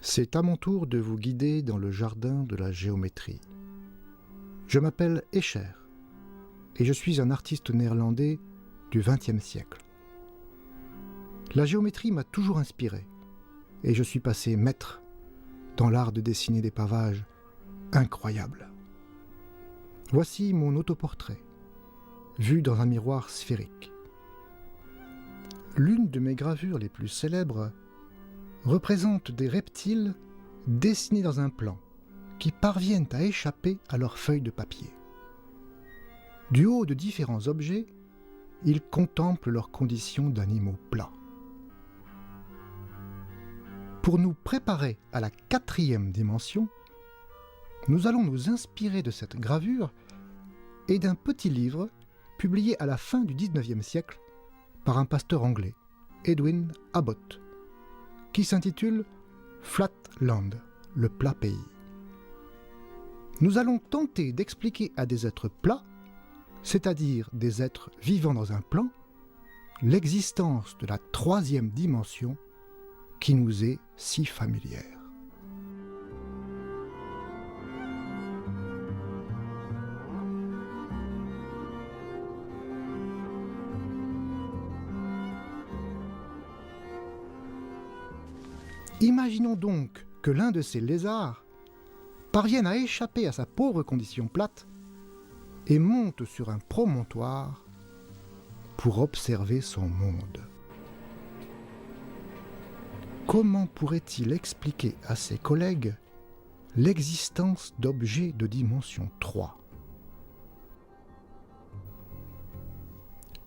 C'est à mon tour de vous guider dans le jardin de la géométrie. Je m'appelle Escher et je suis un artiste néerlandais du XXe siècle. La géométrie m'a toujours inspiré et je suis passé maître dans l'art de dessiner des pavages incroyables. Voici mon autoportrait, vu dans un miroir sphérique. L'une de mes gravures les plus célèbres représente des reptiles dessinés dans un plan qui parviennent à échapper à leurs feuilles de papier. Du haut de différents objets, ils contemplent leurs conditions d'animaux plats. Pour nous préparer à la 4e dimension, nous allons nous inspirer de cette gravure et d'un petit livre publié à la fin du XIXe siècle par un pasteur anglais, Edwin Abbott, qui s'intitule « Flat Land, le plat pays ». Nous allons tenter d'expliquer à des êtres plats, c'est-à-dire des êtres vivant dans un plan, l'existence de la 3e dimension qui nous est si familière. Imaginons donc que l'un de ces lézards parvienne à échapper à sa pauvre condition plate et monte sur un promontoire pour observer son monde. Comment pourrait-il expliquer à ses collègues l'existence d'objets de dimension 3 ?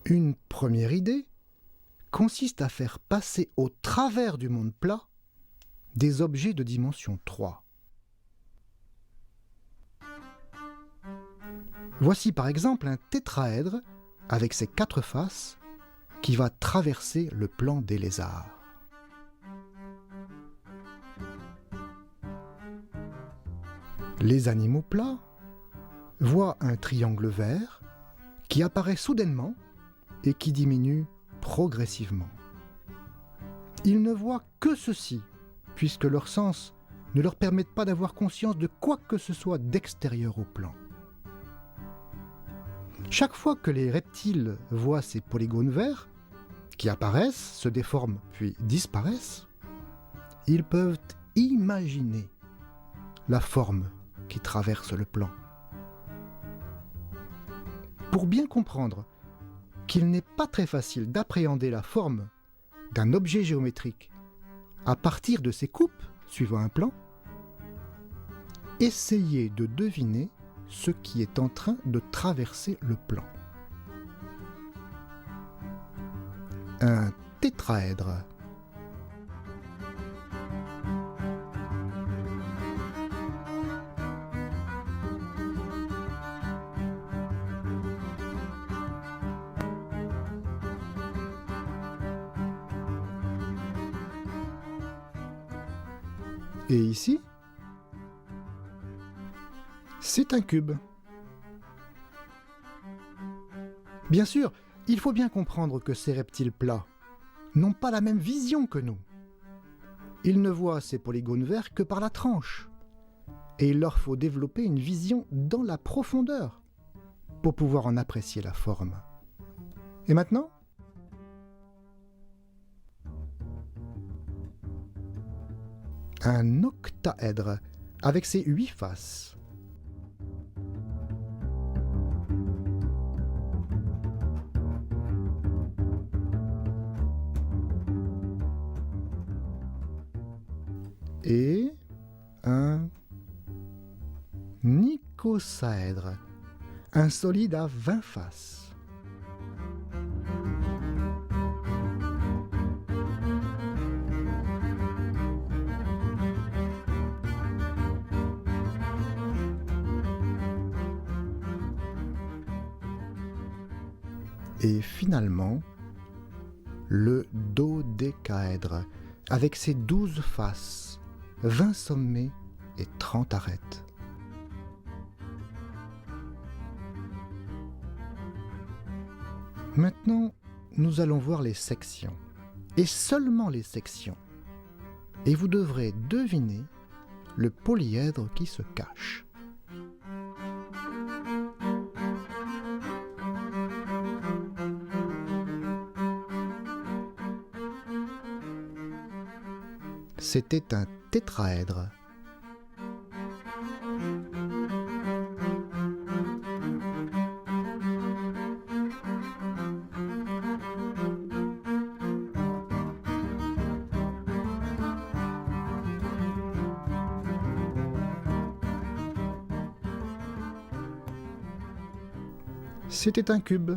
Une première idée consiste à faire passer au travers du monde plat des objets de dimension 3. Voici par exemple un tétraèdre avec ses 4 faces qui va traverser le plan des lézards. Les animaux plats voient un triangle vert qui apparaît soudainement et qui diminue progressivement. Ils ne voient que ceci, puisque leurs sens ne leur permettent pas d'avoir conscience de quoi que ce soit d'extérieur au plan. Chaque fois que les reptiles voient ces polygones verts, qui apparaissent, se déforment puis disparaissent, ils peuvent imaginer la forme qui traverse le plan. Pour bien comprendre qu'il n'est pas très facile d'appréhender la forme d'un objet géométrique à partir de ses coupes suivant un plan, essayez de deviner ce qui est en train de traverser le plan. Un tétraèdre. Et ici, c'est un cube. Bien sûr, il faut bien comprendre que ces reptiles plats n'ont pas la même vision que nous. Ils ne voient ces polygones verts que par la tranche. Et il leur faut développer une vision dans la profondeur pour pouvoir en apprécier la forme. Et maintenant ? Un octaèdre avec ses 8 faces. Et un icosaèdre, un solide à 20 faces. Et finalement, le dodécaèdre, avec ses 12 faces, 20 sommets et 30 arêtes. Maintenant, nous allons voir les sections, et seulement les sections. et vous devrez deviner le polyèdre qui se cache. C'était un tétraèdre. C'était un cube.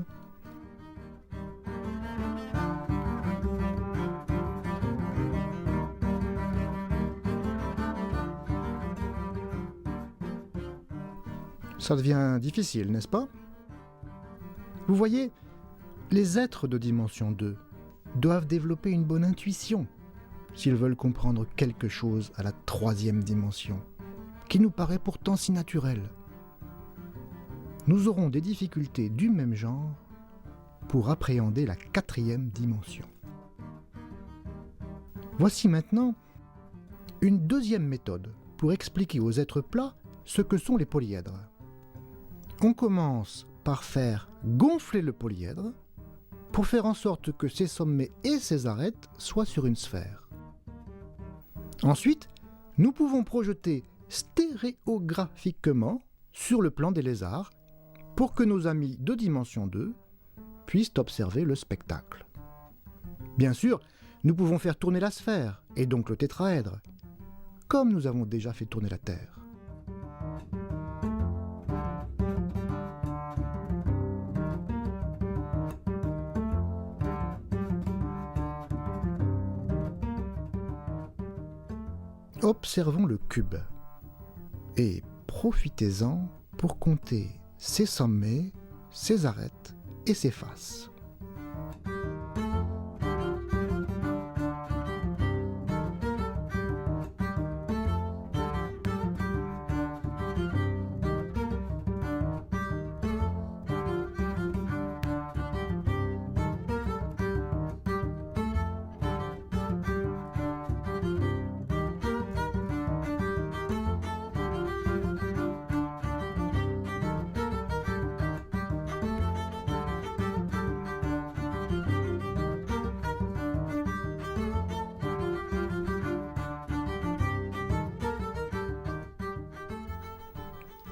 Ça devient difficile, n'est-ce pas? Vous voyez, les êtres de dimension 2 doivent développer une bonne intuition s'ils veulent comprendre quelque chose à la troisième dimension, qui nous paraît pourtant si naturelle. Nous aurons des difficultés du même genre pour appréhender la quatrième dimension. Voici maintenant une deuxième méthode pour expliquer aux êtres plats ce que sont les polyèdres. On commence par faire gonfler le polyèdre pour faire en sorte que ses sommets et ses arêtes soient sur une sphère. Ensuite, nous pouvons projeter stéréographiquement sur le plan des lézards pour que nos amis de dimension 2 puissent observer le spectacle. Bien sûr, nous pouvons faire tourner la sphère, et donc le tétraèdre, comme nous avons déjà fait tourner la Terre. Observons le cube et profitez-en pour compter ses sommets, ses arêtes et ses faces.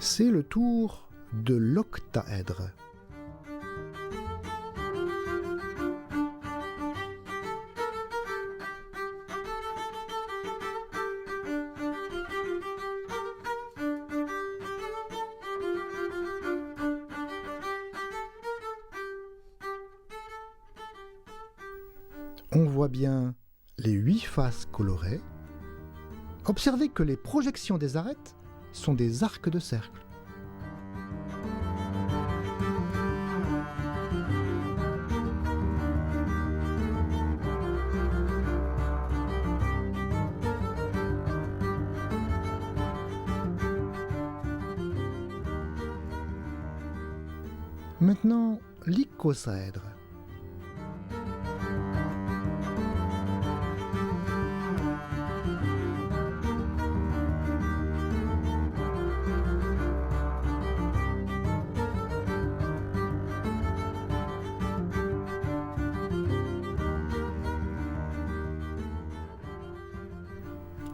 C'est le tour de l'octaèdre. On voit bien les 8 faces colorées. Observez que les projections des arêtes sont des arcs de cercle. Maintenant, l'icosaèdre.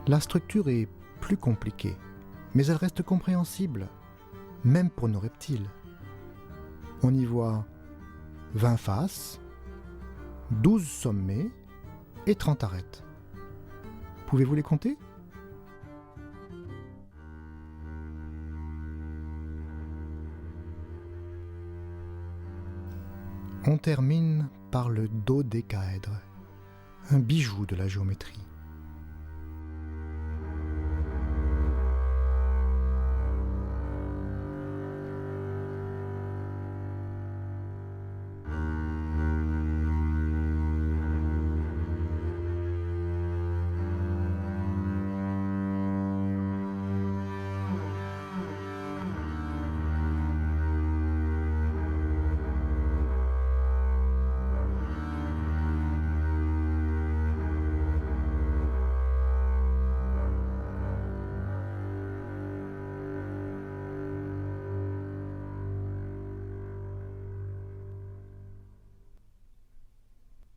La structure est plus compliquée, mais elle reste compréhensible, même pour nos reptiles. On y voit 20 faces, 12 sommets et 30 arêtes. Pouvez-vous les compter? On termine par le dodécaèdre, un bijou de la géométrie.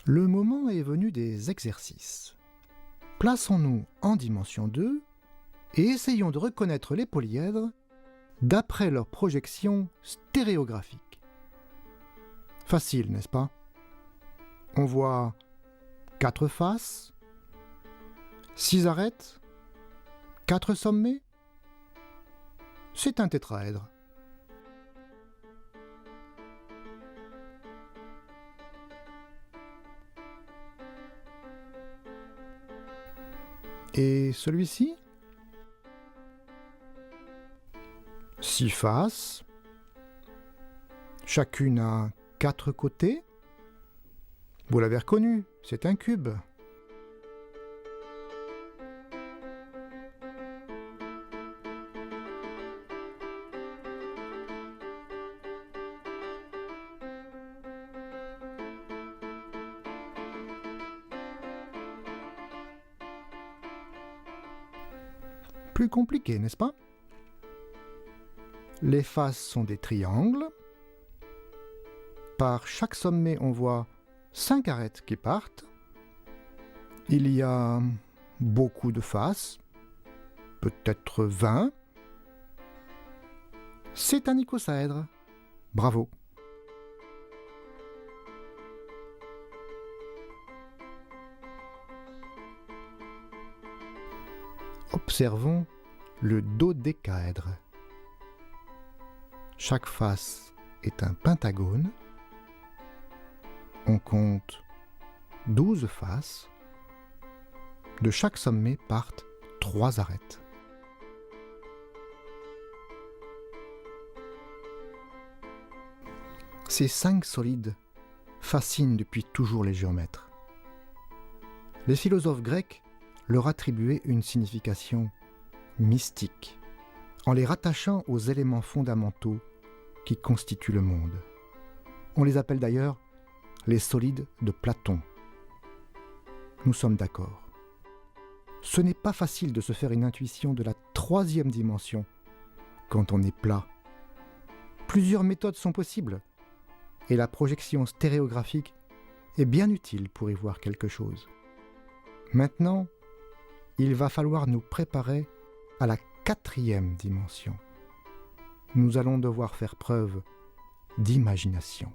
Le moment est venu des exercices. Plaçons-nous en dimension 2 et essayons de reconnaître les polyèdres d'après leur projection stéréographique. Facile, n'est-ce pas? On voit 4 faces, 6 arêtes, 4 sommets. C'est un tétraèdre. Et celui-ci? 6 faces, chacune a 4 côtés. Vous l'avez reconnu, c'est un cube. Plus compliqué, n'est-ce pas? Les faces sont des triangles. Par chaque sommet, on voit 5 arêtes qui partent. Il y a beaucoup de faces, peut-être 20. C'est un icosaèdre. Bravo! Observons le dodécaèdre. Chaque face est un pentagone. On compte 12 faces. De chaque sommet partent 3 arêtes. Ces 5 solides fascinent depuis toujours les géomètres. Les philosophes grecs leur attribuaient une signification mystique, en les rattachant aux éléments fondamentaux qui constituent le monde. On les appelle d'ailleurs les solides de Platon. Nous sommes d'accord. Ce n'est pas facile de se faire une intuition de la 3e dimension quand on est plat. Plusieurs méthodes sont possibles, et la projection stéréographique est bien utile pour y voir quelque chose. Maintenant, il va falloir nous préparer à la 4e dimension. Nous allons devoir faire preuve d'imagination.